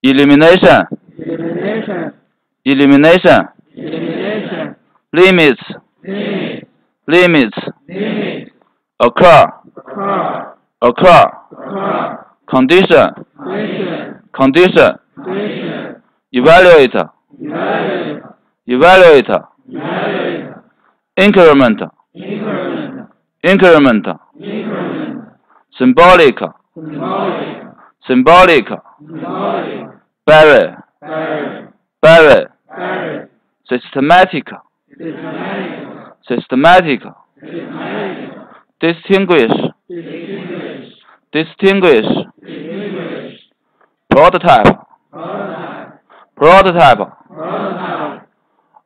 elimination, elimination, elimination, elimination, limits, limit, limits, limit, occur, occur, occur, occur, condition, condition, condition, condition, evaluate, evaluate, evaluate, evaluate, increment, increment, increment, increment, symbolic, symbolic, symbolic, symbolic, vary, vary, vary, vary, systematic, systematic, systematic, systematic, distinguish, distinguish, distinguish, distinguish, prototype, prototype, prototype, prototype,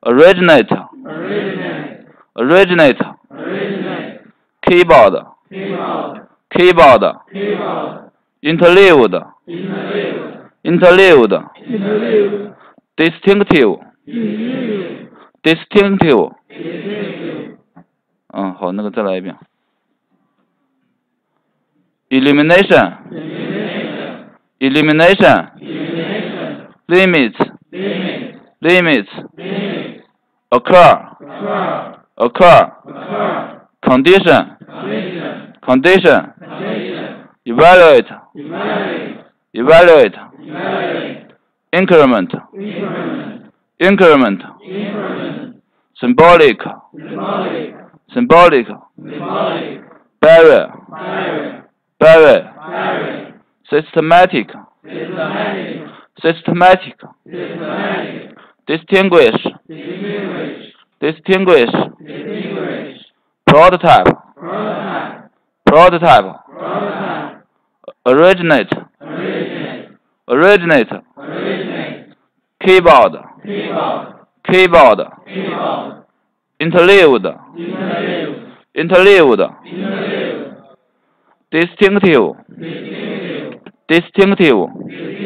originate, originate, originate, originate, keyboard, keyboard, keyboard, keyboard, interleaved, interleave, interleaved, interleave, distinctive, interleave, distinctive。 distinctive, 好，那个再来一遍。elimination, elimination, elimination, elimination, limits, limit, limits, limit, occur, occur, occur, occur, condition, condition, condition, condition, evaluate, evaluate, evaluate, evaluate, increment, increment, increment, increment, symbolic, symbolic, symbolic, symbolic, vary, vary, vary, vary, systematic, systematic, systematic, systematic, distinguish, distinguish, distinguish, distinguish, prototype, prototype, prototype, prototype, originate, originate, originate, originate, keyboard, keyboard, keyboard, keyboard, interleaved, interleave, interleaved, interleave, distinctive, distinctive, distinctive, distinctive,